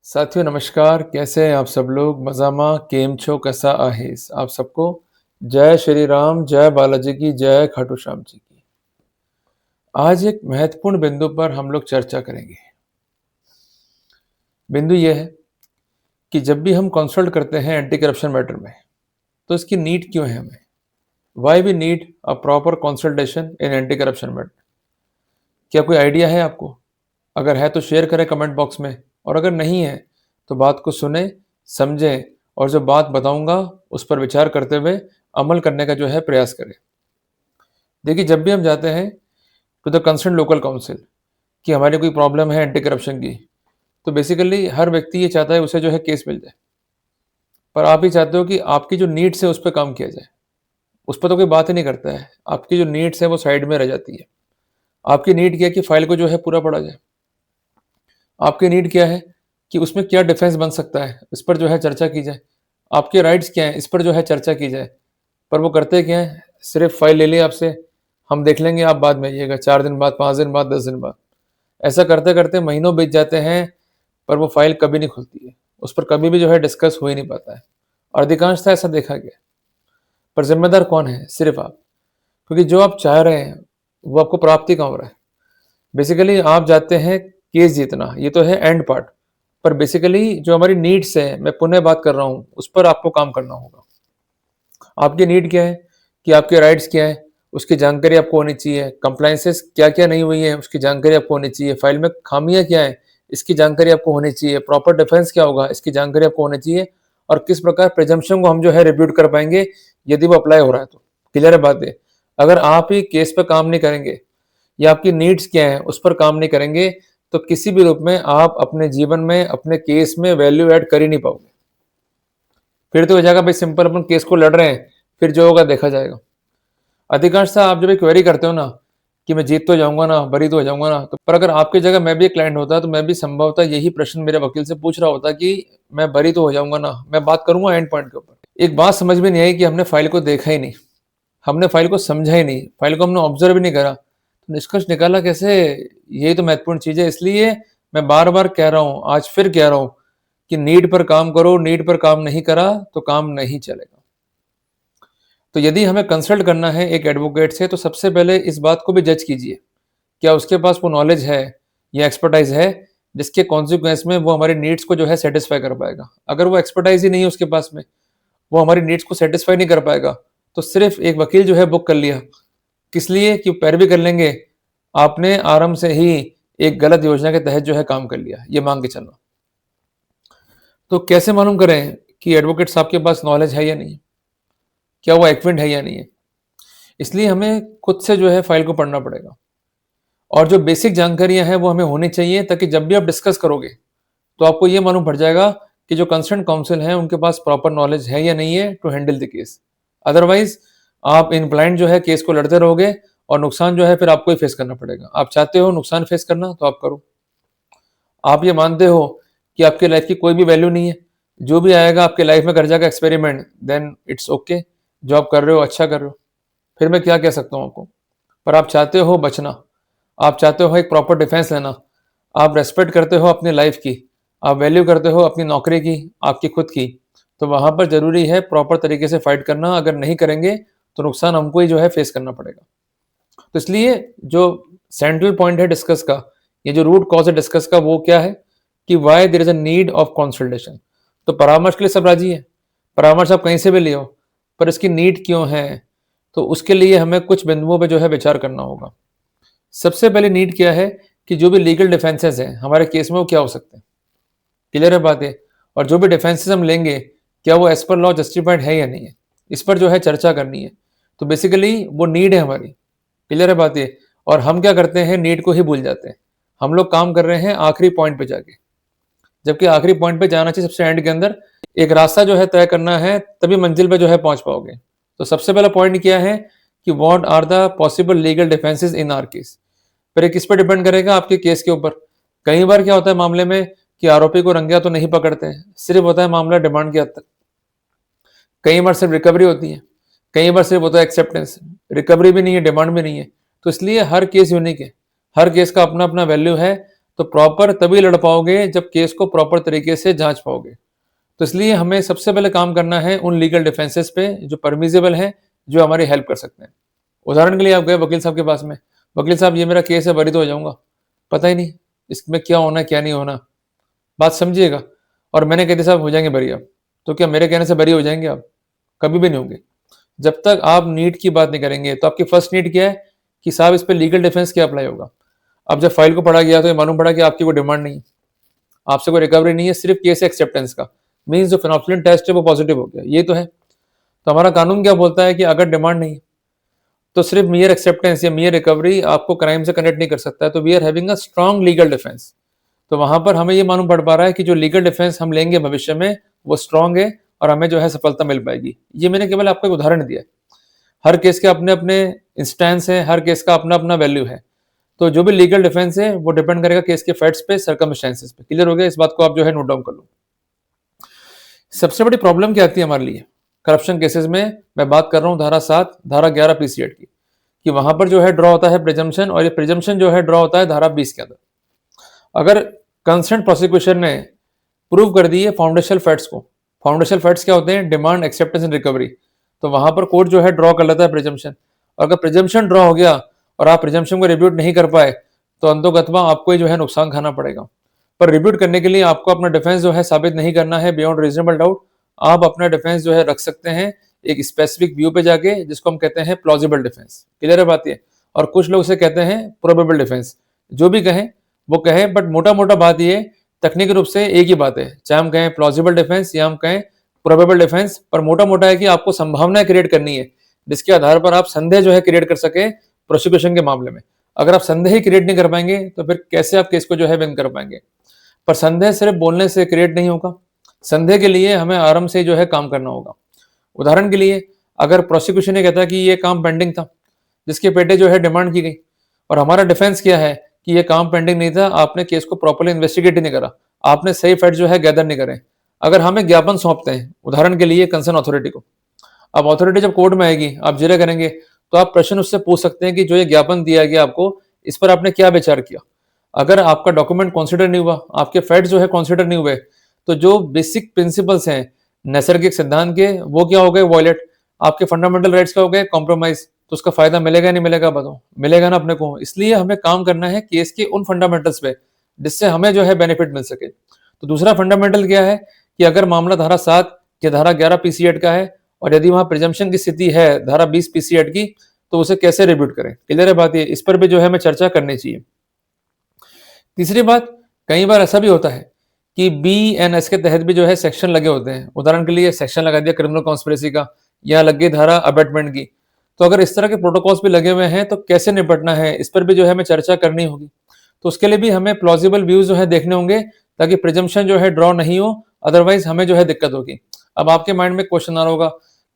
साथियों नमस्कार, कैसे हैं आप सब लोग? मज़ामा केम छो कैसा आहेस? आप सबको जय श्री राम, जय बालाजी की, जय खाटू श्याम जी की। आज एक महत्वपूर्ण बिंदु पर हम लोग चर्चा करेंगे। बिंदु ये है कि जब भी हम कंसल्ट करते हैं एंटी करप्शन मैटर में, तो इसकी नीड क्यों है हमें? Why we need a proper consultation in anti corruption matter? क्या कोई आइडिया है आपको? अगर है तो शेयर करें कमेंट बॉक्स में, और अगर नहीं है तो बात को सुने, समझें और जो बात बताऊंगा उस पर विचार करते हुए अमल करने का जो है प्रयास करें। देखिए, जब भी हम जाते हैं to the concern local council कि हमारी कोई प्रॉब्लम है एंटी करप्शन की, तो बेसिकली हर व्यक्ति ये चाहता है उसे जो है केस मिल जाए। पर आप ही चाहते हो कि आपकी जो नीड्स है उस पर काम किया जाए। उस पर तो कोई बात ही नहीं करता है। आपकी जो नीड्स है वो साइड में रह जाती है। आपकी नीड क्या है कि फाइल को जो है पूरा पढ़ा जाए। आपकी नीड क्या है कि उसमें क्या डिफेंस बन सकता है, इस पर जो है चर्चा की जाए। आपके राइट्स क्या हैं, इस पर जो है चर्चा की जाए। पर वो करते क्या हैं, सिर्फ फाइल ले ली आपसे, हम देख लेंगे, आप बाद में आइएगा, 4 दिन बाद, 5 दिन बाद, 10 दिन बाद। ऐसा करते करते महीनों बीत जाते हैं, पर वो फाइल कभी नहीं खुलती है। उस पर कभी भी जो है डिस्कस हो ही नहीं पाता है। और अधिकांशतः ऐसा देखा गया। पर जिम्मेदार कौन है? सिर्फ आप। क्योंकि जो आप चाह रहे हैं वो आपको प्राप्ति कहाँ हो रहा है? बेसिकली आप जाते हैं केस जीतना, ये तो है एंड पार्ट। पर बेसिकली जो हमारी नीड्स है, मैं पुनः बात कर रहा हूँ, उस पर आपको काम करना होगा। आपकी नीड क्या है कि आपके राइट्स क्या है, उसकी जानकारी आपको होनी चाहिए। कंप्लाइंसेस क्या क्या नहीं हुई है, उसकी जानकारी आपको होनी चाहिए। फाइल में खामियां क्या है, इसकी जानकारी आपको होनी चाहिए। प्रॉपर डिफेंस क्या होगा, इसकी जानकारी आपको होनी चाहिए। और किस प्रकार प्रिजम्पशन को हम जो है रिब्यूट कर पाएंगे यदि वो अप्लाई हो रहा है तो। क्लियर है बात है? अगर आप ही केस पर काम नहीं करेंगे या आपकी नीड्स क्या है उस पर काम नहीं करेंगे, तो किसी भी रूप में आप अपने जीवन में, अपने केस में वैल्यू ऐड कर ही नहीं पाओगे। फिर तो हो जाएगा भाई सिंपल, अपन केस को लड़ रहे हैं, फिर जो होगा देखा जाएगा। अधिकांशतः आप जब एक क्वेरी करते हो ना कि मैं जीत तो जाऊंगा ना, बरी तो हो जाऊंगा ना, तो पर अगर आपकी जगह मैं भी एक क्लाइंट होता तो मैं भी संभवतः यही प्रश्न मेरे वकील से पूछ रहा होता कि मैं बरी तो हो जाऊंगा ना, मैं बात करूंगा एंड पॉइंट के ऊपर। एक बात समझ में नहीं आई कि हमने फाइल को देखा ही नहीं, हमने फाइल को समझा ही नहीं, फाइल को हमने ऑब्जर्व ही नहीं करा, तो निष्कर्ष निकाला कैसे? यही तो महत्वपूर्ण चीज है। इसलिए मैं बार बार कह रहा हूं, आज फिर कह रहा हूं कि नीड पर काम करो। नीड पर काम नहीं करा तो काम नहीं चलेगा। तो यदि हमें कंसल्ट करना है एक एडवोकेट से, तो सबसे पहले इस बात को भी जज कीजिए, क्या उसके पास वो नॉलेज है या एक्सपर्टाइज है जिसके कॉन्सिक्वेंस में वो हमारी नीड्स को जो है सेटिस्फाई कर पाएगा। अगर वो एक्सपर्टाइज ही नहीं है उसके पास में, वो हमारी नीड्स को सेटिस्फाई नहीं कर पाएगा, तो सिर्फ एक वकील जो है बुक कर लिया, किस लिए? कि पैरवी कर लेंगे, आपने आराम से ही एक गलत योजना के तहत जो है काम कर लिया, ये मान के चलना। तो कैसे मालूम करें कि एडवोकेट साहब के पास नॉलेज है या नहीं, क्या वो एक्विंट है या नहीं है? इसलिए हमें खुद से जो है फाइल को पढ़ना पड़ेगा, और जो बेसिक जानकारियां हैं वो हमें होनी चाहिए, ताकि जब भी आप डिस्कस करोगे तो आपको ये मालूम पड़ जाएगा कि जो कंसर्न काउंसिल है उनके पास प्रॉपर नॉलेज है या नहीं है to handle the case. Otherwise आप इन ब्लाइंड जो है केस को लड़ते रहोगे, और नुकसान जो है फिर आपको ही फेस करना पड़ेगा। आप चाहते हो नुकसान फेस करना तो आप करो। आप ये मानते हो कि आपके लाइफ की कोई भी वैल्यू नहीं है, जो भी आएगा आपके लाइफ में कर जाएगा एक्सपेरिमेंट, देन इट्स ओके। जो आप कर रहे हो अच्छा कर रहे हो, फिर मैं क्या कह सकता हूँ आपको। पर आप चाहते हो बचना, आप चाहते हो एक प्रॉपर डिफेंस लेना, आप रेस्पेक्ट करते हो अपनी लाइफ की, आप वैल्यू करते हो अपनी नौकरी की, आपकी खुद की, तो वहां पर जरूरी है प्रॉपर तरीके से फाइट करना। अगर नहीं करेंगे तो नुकसान हमको ही जो है फेस करना पड़ेगा। तो इसलिए जो सेंट्रल पॉइंट है डिस्कस का, ये जो रूट कॉज है डिस्कस का, वो क्या है कि why there is a need of consultation. तो परामर्श के लिए सब राजी है, परामर्श आप कहीं से भी लियो, पर इसकी नीड क्यों है? तो उसके लिए हमें कुछ बिंदुओं पे जो है विचार करना होगा। सबसे पहले नीड क्या है कि जो भी लीगल डिफेंसेस हैं हमारे केस में वो क्या हो सकते हैं। क्लियर है बात है? और जो भी डिफेंसेस हम लेंगे, क्या वो एज पर लॉ जस्टिफाइड है या नहीं है, इस पर जो है चर्चा करनी है। तो बेसिकली वो नीड है हमारी। क्लियर है बात है? और हम क्या करते हैं, नीड को ही भूल जाते हैं। हम लोग काम कर रहे हैं आखिरी पॉइंट पे जाके, जबकि आखिरी पॉइंट पे जाना चाहिए सबसे एंड के अंदर। एक रास्ता जो है तय करना है, तभी मंजिल पे जो है पहुंच पाओगे। तो सबसे पहला पॉइंट क्या है कि what are the possible legal defences in our case. फिर ये किस पर डिपेंड करेगा? आपके केस के ऊपर। कई बार क्या होता है मामले में कि आरोपी को रंगे हाथ तो नहीं पकड़ते हैं, सिर्फ होता है मामला डिमांड के हद तक। कई बार सिर्फ रिकवरी होती है, कई बार सिर्फ होता है एक्सेप्टेंस, रिकवरी भी नहीं है, डिमांड भी नहीं है। तो इसलिए हर केस यूनिक है, हर केस का अपना अपना वैल्यू है। तो प्रॉपर तभी लड़ पाओगे जब केस को प्रॉपर तरीके से जांच पाओगे। तो इसलिए हमें सबसे पहले काम करना है उन लीगल डिफेंसेस पे जो परमिजिबल हैं, जो हमारी हेल्प कर सकते हैं। उदाहरण के लिए आप गए वकील साहब के पास में, वकील साहब ये मेरा केस है, बरी तो हो जाऊंगा, पता ही नहीं इसमें क्या होना है क्या नहीं होना, बात समझिएगा। और मैंने कह दिया साहब हो जाएंगे बरी आप, तो क्या मेरे कहने से बरी हो जाएंगे आप? कभी भी नहीं होंगे। जब तक आप नीड की बात नहीं करेंगे, तो आपकी फर्स्ट नीड क्या है कि साहब इस पे लीगल डिफेंस क्या अप्लाई होगा। अब जब फाइल को पढ़ा गया तो ये मालूम पड़ा कि आपकी कोई डिमांड नहीं है, आपसे कोई रिकवरी नहीं है, सिर्फ केस एक्सेप्टेंस का। मीन्स जो फिनोक्सिलिन टेस्ट है वो पॉजिटिव हो गया, ये तो है। तो हमारा कानून क्या बोलता है कि अगर डिमांड नहीं है, तो सिर्फ मियर एक्सेप्टेंस या मियर रिकवरी आपको क्राइम से कनेक्ट नहीं कर सकता है। तो we are having a strong legal defence. तो वहां पर हमें ये मालूम पड़ पा रहा है कि जो लीगल डिफेंस हम लेंगे भविष्य में वो स्ट्रॉन्ग है और हमें जो है सफलता मिल पाएगी। ये मैंने केवल आपको एक उदाहरण दिया है। हर केस के अपने अपने इंस्टेंस है, हर केस का अपना अपना वैल्यू है। तो जो भी लीगल डिफेंस है वो डिपेंड करेगा केस के फैक्ट्स पे, सर्कमस्टेंसेस पे। क्लियर हो गया? इस बात को आप जो है नोट डाउन कर लो। सबसे बड़ी प्रॉब्लम क्या आती है हमारे लिए करप्शन केसेस में? मैं बात कर रहा हूं धारा 7, धारा 11 पीसी एक्ट की, कि वहां पर जो है ड्रॉ होता है प्रिजम्पशन, और ये प्रिजम्पशन जो है ड्रॉ होता है धारा 20 के अंदर। अगर कंसर्न प्रोसिक्यूशन ने प्रूव कर दी है फाउंडेशनल फैक्ट्स को, फाउंडेशनल फैक्ट्स क्या होते हैं? Demand, acceptance and recovery. तो वहां पर कोर्ट जो है ड्रॉ कर लेता है प्रिजम्पशन। और अगर प्रिजम्पशन ड्रॉ हो गया और आप प्रिजम्पशन को रिब्यूट नहीं कर पाए, तो अंतोगत्वा आपको ही जो है नुकसान खाना पड़ेगा। पर रिब्यूट करने के लिए आपको अपना डिफेंस जो है साबित नहीं करना है बियॉन्ड रीजनेबल डाउट। आप अपना डिफेंस जो है रख सकते हैं एक स्पेसिफिक व्यू पे जाके, जिसको हम कहते हैं प्लॉजिबल डिफेंस। क्लियर है बात ये? और कुछ लोग इसे कहते हैं प्रोबेबल डिफेंस। जो भी कहें वो कहें, बट मोटा मोटा बात ये तकनीकी रूप से एक ही बात है, चाहे हम कहें प्लॉजिबल डिफेंस या हम कहें प्रोबेबल डिफेंस, पर मोटा मोटा है कि आपको संभावनाएं क्रिएट करनी है जिसके आधार पर आप संदेह जो है क्रिएट कर सके प्रोसिक्यूशन के मामले में। अगर आप संदेह ही क्रिएट नहीं कर पाएंगे तो फिर कैसे आप केस को जो है विन कर पाएंगे? पर संदेह सिर्फ बोलने से क्रिएट नहीं होगा, संदेह के लिए हमें आरंभ से जो है काम करना होगा। उदाहरण के लिए अगर प्रोसिक्यूशन ने कहता कि ये काम पेंडिंग था, जिसके पेटे जो है डिमांड की गई, और हमारा डिफेंस क्या है कि ये काम पेंडिंग नहीं था, आपने केस को प्रॉपर्ली इन्वेस्टिगेट ही नहीं करा, आपने सही फैक्ट जो है गैदर नहीं करे। अगर हमें ज्ञापन सौंपते हैं उदाहरण के लिए कंसर्न अथॉरिटी को, अब अथॉरिटी जब कोर्ट में आएगी, आप जिरह करेंगे, तो आप प्रश्न उससे पूछ सकते हैं कि जो ये ज्ञापन दिया गया आपको, इस पर आपने क्या विचार किया। अगर आपका डॉक्यूमेंट कंसीडर नहीं हुआ, आपके फैक्ट जो है कंसीडर नहीं हुए, तो जो बेसिक प्रिंसिपल्स हैं नैसर्गिक सिद्धांत के, वो क्या हो गए? वॉयलेट। आपके फंडामेंटल राइट्स का हो गए कॉम्प्रोमाइज। तो उसका फायदा मिलेगा नहीं मिलेगा? बताओ, मिलेगा ना अपने को। इसलिए हमें काम करना है केस के उन फंडामेंटल्स पे जिससे हमें जो है बेनिफिट मिल सके। तो दूसरा फंडामेंटल क्या है कि अगर मामला धारा 7 या धारा 11 पीसी एक्ट का है, और यदि वहां प्रिजम्पशन की स्थिति है धारा 20 पीसी एक्ट की, तो उसे कैसे रिब्यूट करें? क्लियर है बात ये? इस पर भी जो है हमें चर्चा करनी चाहिए। तीसरी बात, कई बार ऐसा भी होता है कि BNS के तहत भी जो है सेक्शन लगे होते हैं। उदाहरण के लिए सेक्शन लगा दिया क्रिमिनल कॉन्स्पिरेसी का, या लग गई धारा अबेटमेंट की। तो अगर इस तरह के प्रोटोकॉल्स भी लगे हुए हैं तो कैसे निपटना है, इस पर भी जो है हमें चर्चा करनी होगी। तो उसके लिए भी हमें प्लॉजिबल व्यूज जो है देखने होंगे, ताकि प्रिजम्पशन जो है ड्रॉ नहीं हो, अदरवाइज हमें जो है दिक्कत होगी। अब आपके माइंड में क्वेश्चन आ रहा होगा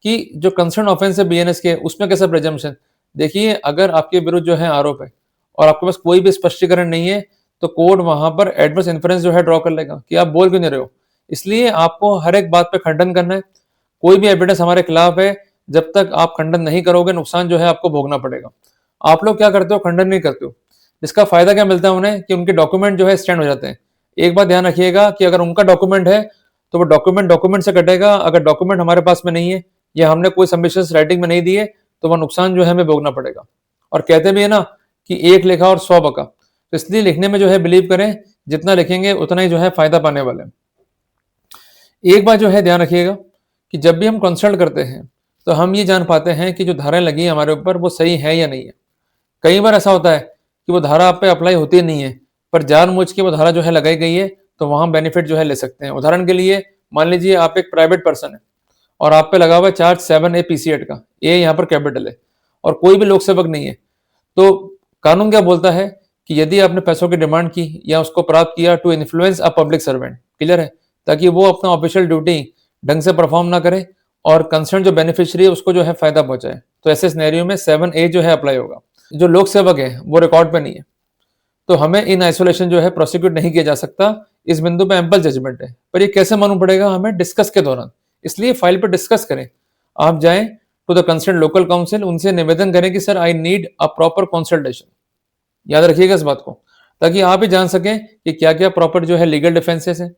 कि जो कंसर्न ऑफेंस है BNS के, उसमें कैसा प्रिजम्पशन? देखिए, अगर आपके विरुद्ध जो है आरोप है और आपके पास कोई भी स्पष्टीकरण नहीं है, तो कोर्ट वहां पर एडवर्स इन्फ्रेंस जो है ड्रॉ कर लेगा कि आप बोल क्यों नहीं रहे हो। इसलिए आपको हर एक बात पे खंडन करना है। कोई भी एविडेंस हमारे खिलाफ है, जब तक आप खंडन नहीं करोगे, नुकसान जो है आपको भोगना पड़ेगा। आप लोग क्या करते हो? खंडन नहीं करते हो। इसका फायदा क्या मिलता है उन्हें कि उनके डॉक्यूमेंट जो है स्टैंड हो जाते हैं। एक बात ध्यान रखिएगा कि अगर उनका डॉक्यूमेंट है तो वो डॉक्यूमेंट डॉक्यूमेंट से कटेगा। अगर डॉक्यूमेंट हमारे पास में नहीं है या हमने कोई सबमिशंस राइटिंग में नहीं दिए, तो वह नुकसान जो है हमें भोगना पड़ेगा। और कहते भी है ना कि एक लिखा और 100 बका। तो इसलिए लिखने में जो है बिलीव करें, जितना लिखेंगे उतना ही जो है फायदा पाने वाले हैं। एक बात जो है ध्यान रखिएगा कि जब भी हम कंसल्ट करते हैं तो हम ये जान पाते हैं कि जो धाराएं लगी हैं हमारे ऊपर वो सही है या नहीं है। कई बार ऐसा होता है कि वो धारा आप पे अप्लाई होती नहीं है, पर जानबूझ के वो धारा जो है लगाई गई है, तो वहां बेनिफिट जो है ले सकते हैं। उदाहरण के लिए मान लीजिए आप एक प्राइवेट पर्सन है और आप पे लगा हुआ है चार्ज 7A पीसी एक्ट का, ए यहाँ पर कैपिटल है, और कोई भी लोक सेवक नहीं है। तो कानून क्या बोलता है कि यदि आपने पैसों की डिमांड की या उसको प्राप्त किया to influence a public servant, clear है, ताकि वो अपना ऑफिशियल ड्यूटी ढंग से परफॉर्म ना करे और कंसर्न जो बेनिफिशियरी है उसको जो है फायदा पहुंचाए, तो ऐसे सिनेरियो में 7A जो है अप्लाई होगा। जो लोक सेवक है वो रिकॉर्ड पे नहीं है, तो हमें इन आइसोलेशन जो है प्रोसिक्यूट नहीं किया जा सकता। इस बिंदु पे एम्पल जजमेंट है, पर ये कैसे मालूम पड़ेगा? हमें डिस्कस के दौरान। इसलिए फाइल पर डिस्कस करें। आप जाएं to the concern local council, उनसे निवेदन करें कि sir I need a proper consultation. याद रखिएगा इस बात को, ताकि आप भी जान सकें कि क्या क्या प्रॉपर जो है लीगल डिफेंसेस है,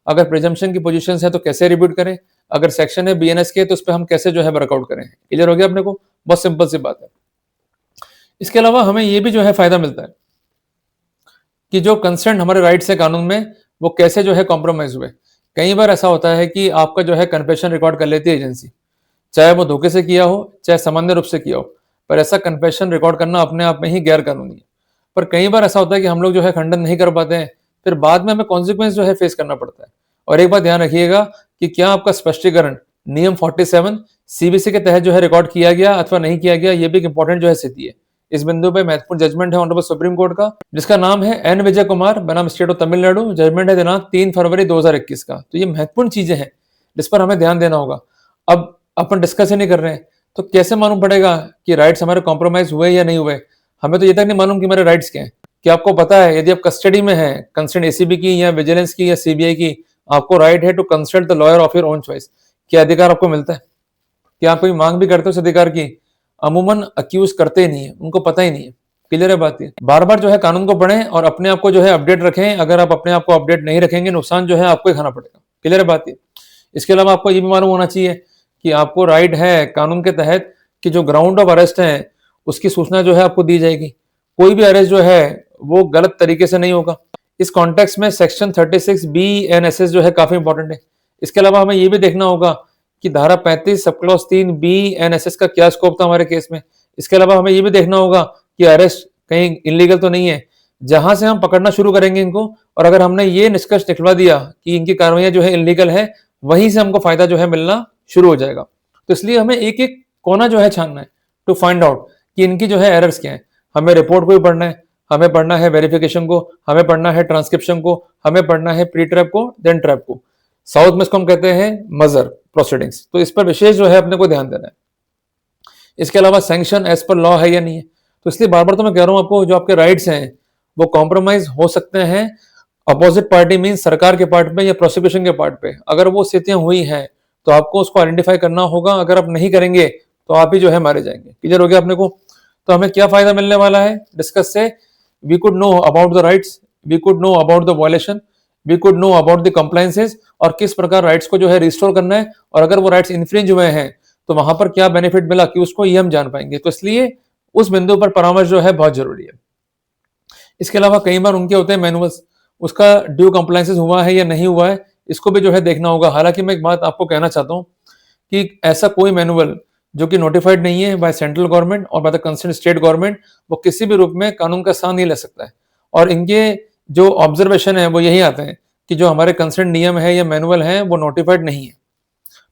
अगर प्रिजम्पशन की पोजीशंस है तो कैसे रिब्यूट करें, अगर सेक्शन है बीएनएस के तो उस पर हम कैसे जो है वर्कआउट करें। क्लियर हो गया अपने को? बहुत सिंपल सी बात है। इसके अलावा हमें ये भी जो है फायदा मिलता है कि जो कंसर्न हमारे राइट्स है कानून में वो कैसे जो है कॉम्प्रोमाइज हुए। कई बार ऐसा होता है कि आपका जो है कन्फेशन रिकॉर्ड कर लेती है एजेंसी, चाहे वो धोखे से किया हो चाहे सामान्य रूप से किया हो, पर ऐसा कन्फेशन रिकॉर्ड करना अपने आप में ही गैर कानूनी है। पर कई बार ऐसा होता है कि हम लोग जो है खंडन नहीं कर पाते हैं, फिर बाद में हमें कॉन्सिक्वेंस जो है फेस करना पड़ता है। और एक बात ध्यान रखिएगा कि क्या आपका स्पष्टीकरण नियम 47 सीबीसी के तहत जो है रिकॉर्ड किया गया अथवा नहीं किया गया, ये भी एक इंपॉर्टेंट जो है स्थिति है। इस बिंदु पे महत्वपूर्ण जजमेंट है ऑनरेबल सुप्रीम कोर्ट का, जिसका नाम है एन विजय कुमार बनाम स्टेट ऑफ तमिलनाडु। जजमेंट है दिनांक 3 फरवरी 2021 का। तो ये महत्वपूर्ण चीजें हैं जिस पर हमें ध्यान देना होगा। अब अपन डिस्कस ही नहीं कर रहे हैं तो कैसे मालूम पड़ेगा कि राइट्स हमारे कॉम्प्रोमाइज हुए या नहीं हुए? हमें तो ये तक नहीं मालूम कि हमारे राइट्स क्या हैं। क्या आपको पता है यदि आप कस्टडी में हैं कंसर्न एसीबी की या विजिलेंस की या सीबीआई की, आपको राइट है to consult the lawyer of your own choice. क्या अधिकार आपको मिलता है? क्या आप कोई मांग भी करते हो उस अधिकार की? अमूमन अक्यूज करते ही नहीं है, उनको पता ही नहीं है। क्लियर है बात? ये बार बार जो है कानून को पढ़ें और अपने आप को जो है अपडेट रखें। अगर आप अपने आप को अपडेट नहीं रखेंगे नुकसान जो है आपको ही खाना पड़ेगा। क्लियर है बात? ये इसके अलावा आपको ये भी मालूम होना चाहिए कि आपको राइट है कानून के तहत कि जो ग्राउंड ऑफ अरेस्ट है उसकी सूचना जो है आपको दी जाएगी। कोई भी अरेस्ट जो है वो गलत तरीके से नहीं होगा। इस कॉन्टेक्स्ट में सेक्शन 36 बी एनएसएस जो है काफी इंपॉर्टेंट है। इसके अलावा हमें ये भी देखना होगा कि धारा 35 सब क्लॉज 3 बी एनएसएस का क्या स्कोप था हमारे केस में। इसके अलावा हमें ये भी देखना होगा कि अरेस्ट कहीं इलीगल तो नहीं है। जहां से हम पकड़ना शुरू करेंगे इनको, और अगर हमने ये निष्कर्ष निकलवा दिया कि इनकी कार्रवाई जो है इलीगल है, वहीं से हमको फायदा जो है मिलना शुरू हो जाएगा। तो इसलिए हमें एक एक कोना जो है छानना है टू फाइंड आउट कि इनकी जो है एरर्स क्या है। हमें रिपोर्ट को भी पढ़ना है, हमें पढ़ना है वेरिफिकेशन को, हमें पढ़ना है ट्रांसक्रिप्शन को, हमें पढ़ना है प्री ट्रैप को, देन ट्रैप को। साउथ में इसको हम कहते हैं मजर प्रोसीडिंग्स। तो इस पर विशेष जो है अपने को ध्यान देना है। इसके अलावा सैंक्शन एज पर लॉ है या नहीं है। तो इसलिए बार बार तो मैं कह रहा हूं आपको, जो आपके राइट्स हैं वो कॉम्प्रोमाइज हो सकते हैं अपोजिट पार्टी मीन सरकार के पार्ट पे या प्रोसिक्यूशन के पार्ट पे। अगर वो स्थितियां हुई हैं तो आपको उसको आइडेंटिफाई करना होगा। अगर आप नहीं करेंगे तो आप ही जो है मारे जाएंगे। क्लियर हो गया अपने को? तो हमें क्या फायदा मिलने वाला है डिस्कस से? We could know about the rights, we could know about the violation, we could know about the compliances, और किस प्रकार राइट्स को जो है रिस्टोर करना है, और अगर वो राइट्स इन्फ्रिंज हुए हैं तो वहां पर क्या बेनिफिट मिला कि उसको ये हम जान पाएंगे। तो इसलिए उस बिंदु पर परामर्श जो है बहुत जरूरी है। इसके अलावा कई बार उनके होते हैं मैनुअल्स, उसका ड्यू कंप्लायंसेस हुआ है या नहीं हुआ है, इसको भी जो है देखना होगा। हालांकि मैं एक बात आपको कहना चाहता हूं कि ऐसा कोई मैनुअल जो कि नोटिफाइड नहीं है बाय सेंट्रल गवर्नमेंट और bye the concern state government, वो किसी भी रूप में कानून का स्थान नहीं ले सकता है। और इनके जो ऑब्जर्वेशन है वो यही आते हैं कि जो हमारे कंसर्न नियम है या मैनुअल है वो नोटिफाइड नहीं है।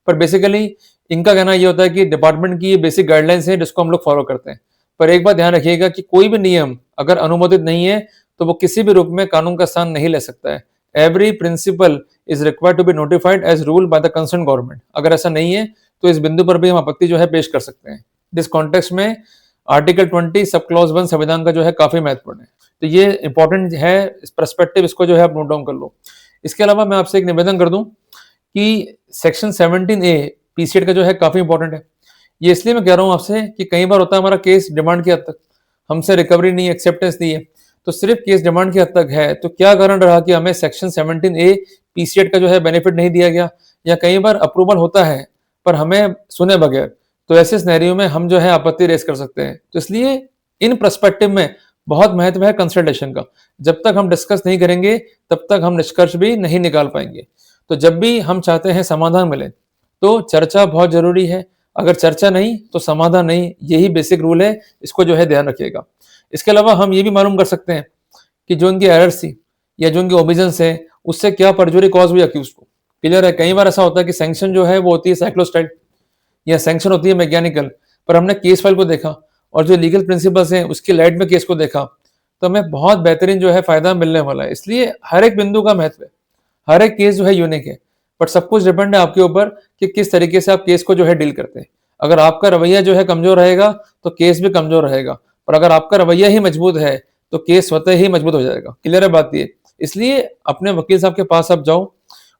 पर बेसिकली इनका कहना ये होता है कि डिपार्टमेंट की ये बेसिक गाइडलाइंस है जिसको हम लोग फॉलो करते हैं। पर एक बात ध्यान रखिएगा कि कोई भी नियम अगर अनुमोदित नहीं है तो वो किसी भी रूप में कानून का स्थान नहीं ले सकता है। Every principal is required to be notified as rule by the concern government. अगर ऐसा नहीं है तो इस बिंदु पर भी हम आपत्ति जो है पेश कर सकते हैं। दिस कॉन्टेक्स्ट में आर्टिकल 20 सब क्लॉज 1 संविधान का जो है काफी महत्वपूर्ण है। तो ये इंपॉर्टेंट है इस पर्सपेक्टिव, इसको जो है आप नोट डाउन कर लो। इसके अलावा मैं आपसे एक निवेदन कर दूं कि सेक्शन 17A पीसीएड का जो है काफी इंपॉर्टेंट है। ये इसलिए मैं कह रहा हूं आपसे कि कई बार होता है हमारा केस डिमांड की हद तक, हमसे रिकवरी नहीं, एक्सेप्टेंस नहीं है, तो सिर्फ केस डिमांड की हद तक है तो क्या कारण रहा कि हमें सेक्शन 17A पीसीएड का जो है बेनिफिट नहीं दिया गया, या कई बार अप्रूवल होता है पर हमें सुने बगैर। तो ऐसे सिनेरियो में हम जो है आपत्ति रेस कर सकते हैं। तो इसलिए इन पर्सपेक्टिव में बहुत महत्व है कंसल्टेशन का। जब तक हम डिस्कस नहीं करेंगे तब तक हम निष्कर्ष भी नहीं निकाल पाएंगे। तो जब भी हम चाहते हैं समाधान मिले तो चर्चा बहुत जरूरी है। अगर चर्चा नहीं तो समाधान नहीं, यही बेसिक रूल है, इसको जो है ध्यान रखिएगा। इसके अलावा हम ये भी मालूम कर सकते हैं कि जो उनकी एरर्स थी या जो उनकी ओबिजन्स है उससे क्या परजुरी कॉज हुई अक्यूज को। क्लियर है? कई बार ऐसा होता है कि सैंक्शन जो है वो होती है साइक्लोस्टाइल या सैंक्शन होती है मैकेनिकल, पर हमने केस फाइल को देखा और जो लीगल प्रिंसिपल्स हैं उसकी लाइट में केस को देखा तो हमें बहुत बेहतरीन जो है फायदा मिलने वाला है। इसलिए हर एक बिंदु का महत्व है, हर एक केस जो है यूनिक है, बट सब कुछ डिपेंड है आपके ऊपर कि किस तरीके से आप केस को जो है डील करते हैं। अगर आपका रवैया जो है कमजोर रहेगा तो केस भी कमजोर रहेगा, और अगर आपका रवैया ही मजबूत है तो केस स्वतः ही मजबूत हो जाएगा। क्लियर है बात ये? इसलिए अपने वकील साहब के पास आप जाओ,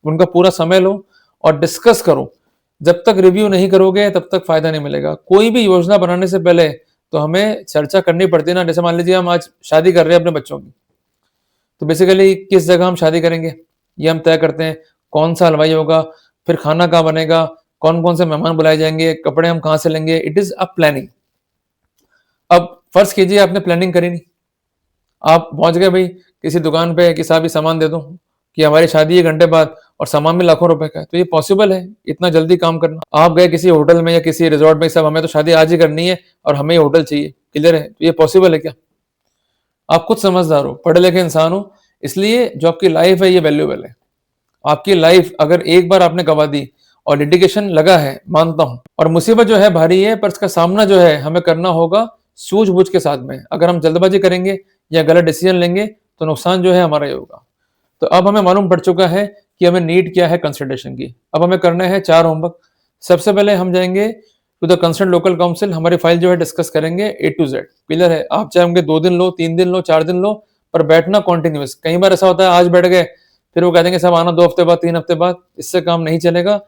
उनका पूरा समय लो और डिस्कस करो। जब तक रिव्यू नहीं करोगे तब तक फायदा नहीं मिलेगा। कोई भी योजना बनाने से पहले तो हमें चर्चा करनी पड़ती है ना। जैसे मान लीजिए हम आज शादी कर रहे हैं अपने बच्चों की, तो बेसिकली किस जगह हम शादी करेंगे ये हम तय करते हैं, कौन सा हलवाई होगा, फिर खाना कहाँ बनेगा, कौन कौन से मेहमान बुलाए जाएंगे, कपड़े हम कहाँ से लेंगे, इट इज अ प्लानिंग। अब फर्ज कीजिए आपने प्लानिंग करी नहीं, आप पहुंच गए भाई किसी दुकान पे कि साहब ये सामान दे दो कि हमारी शादी 1 घंटे बाद, और सामान भी लाखों रुपए का है, तो ये पॉसिबल है इतना जल्दी काम करना? आप गए किसी होटल में या किसी रिजॉर्ट में, साहब हमें तो शादी आज ही करनी है और हमें ये होटल चाहिए, क्लियर है, तो ये पॉसिबल है क्या? आप खुद समझदार हो, पढ़े लिखे इंसान हो, इसलिए जो आपकी लाइफ है ये वैल्यूएबल है। आपकी लाइफ अगर एक बार आपने गवा दी, और डेडिकेशन लगा है मानता हूं, और मुसीबत जो है भारी है, पर इसका सामना जो है हमें करना होगा सूझबूझ के साथ में। अगर हम जल्दबाजी करेंगे या गलत डिसीजन लेंगे तो नुकसान जो है हमारा ही होगा। तो अब हमें मालूम पड़ चुका है कि हमें नीड क्या है कंसल्टेशन की। अब हमें करना है 4 होमवर्क। सबसे पहले हम जाएंगे to the concern local council, हमारी फाइल जो है डिस्कस करेंगे ए टू जेड, क्लियर है। आप चाहे होंगे 2 दिन लो, 3 दिन लो, 4 दिन लो, पर बैठना कॉन्टिन्यूस। कई बार ऐसा होता है आज बैठ गए, फिर वो कह देंगे साहब आना 2 हफ्ते बाद, 3 हफ्ते बाद, इससे काम नहीं चलेगा।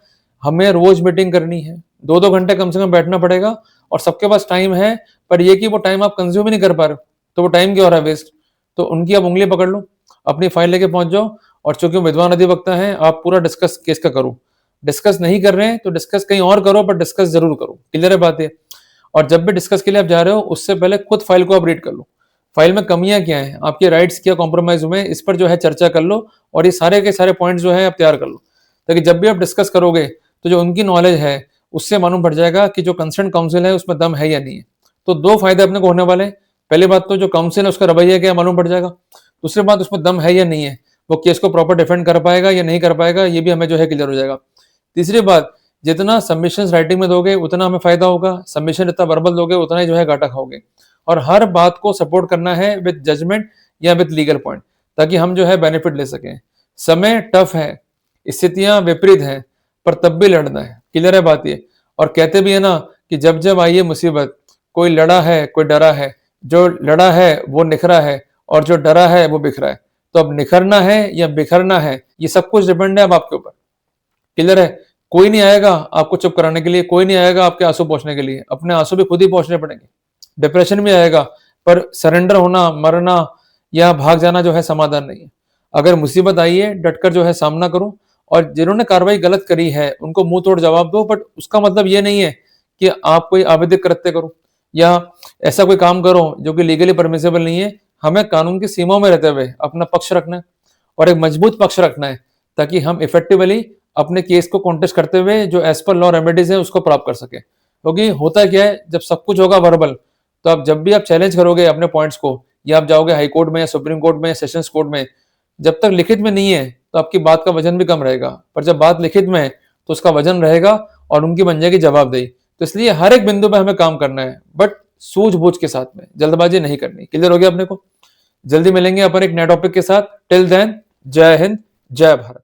हमें रोज मीटिंग करनी है, 2-2 घंटे कम से कम बैठना पड़ेगा, और सबके पास टाइम है, पर ये कि वो टाइम आप कंज्यूम ही नहीं कर पा रहे हो, तो वो टाइम क्यों हो रहा है वेस्ट? तो उनकी आप उंगली पकड़ लो, अपनी फाइल लेके पहुंच जाओ, और चूंकि विद्वान अधिवक्ता है, आप पूरा डिस्कस केस का करो। डिस्कस नहीं कर रहे हैं तो डिस्कस कहीं और करो, पर डिस्कस जरूर करो, क्लियर है बात है। और जब भी डिस्कस के लिए आप जा रहे हो, उससे पहले खुद फाइल को आप रीड कर लो, फाइल में कमियां क्या हैं, आपके राइट्स क्या कॉम्प्रोमाइज हुए हैं, इस पर जो है चर्चा कर लो, और ये सारे के सारे पॉइंट जो है आप तैयार कर लो, ताकि जब भी आप डिस्कस करोगे तो जो उनकी नॉलेज है उससे मालूम पड़ जाएगा कि जो कंसर्न काउंसिल है उसमें दम है या नहीं है। तो 2 फायदे अपने को होने वाले हैं। पहली बात तो जो काउंसिल है उसका रवैया क्या मालूम पड़ जाएगा, दूसरी बात उसमें दम है या नहीं है, वो केस को प्रॉपर डिफेंड कर पाएगा या नहीं कर पाएगा, ये भी हमें जो है क्लियर हो जाएगा। तीसरी बात, जितना सबमिशन राइटिंग में दोगे उतना हमें फायदा होगा, सबमिशन जितना वर्बल दोगे उतना ही जो है घाटा खाओगे। और हर बात को सपोर्ट करना है विद जजमेंट या विद लीगल पॉइंट, ताकि हम जो है बेनिफिट ले सकें। समय टफ है, स्थितियां विपरीत हैं, पर तब भी लड़ना है, क्लियर है बात ये। और कहते भी है ना कि जब जब आई है मुसीबत, कोई लड़ा है कोई डरा है, जो लड़ा है वो निखरा है, और जो डरा है वो बिखरा है। तो अब निखरना है या बिखरना है, ये सब कुछ डिपेंड है अब आपके ऊपर, क्लियर है। कोई नहीं आएगा आपको चुप कराने के लिए, कोई नहीं आएगा आपके आंसू पोंछने के लिए, अपने आंसू भी खुद ही पोंछने पड़ेंगे। डिप्रेशन भी आएगा, पर सरेंडर होना, मरना या भाग जाना जो है समाधान नहीं है। अगर मुसीबत आई है डटकर जो है सामना करो, और जिन्होंने कार्रवाई गलत करी है उनको मुंह तोड़ जवाब दो, बट उसका मतलब ये नहीं है कि आप कोई आवेदिक कृत्य करो या ऐसा कोई काम करो जो कि लीगली परमिसेबल नहीं है। हमें कानून की सीमाओं में रहते हुए अपना पक्ष रखना है, और एक मजबूत पक्ष रखना है, ताकि हम इफेक्टिवली अपने केस को कॉन्टेस्ट करते हुए जो एज पर लॉ रेमेडीज है उसको प्राप्त कर सके। क्योंकि होता क्या है, जब सब कुछ होगा वर्बल, तो आप जब भी आप चैलेंज करोगे अपने पॉइंट्स को, या आप जाओगे हाई कोर्ट में या सुप्रीम कोर्ट में या सेशंस कोर्ट में, जब तक लिखित में नहीं है तो आपकी बात का वजन भी कम रहेगा, पर जब बात लिखित में है तो उसका वजन रहेगा और उनकी बन जाएगी जवाबदेही। तो इसलिए हर एक बिंदु पे हमें काम करना है, बट सूझबूझ के साथ में, जल्दबाजी नहीं करनी। क्लियर हो गया अपने को? जल्दी मिलेंगे अपन एक नए टॉपिक के साथ। टिल देन, जय हिंद, जय भारत।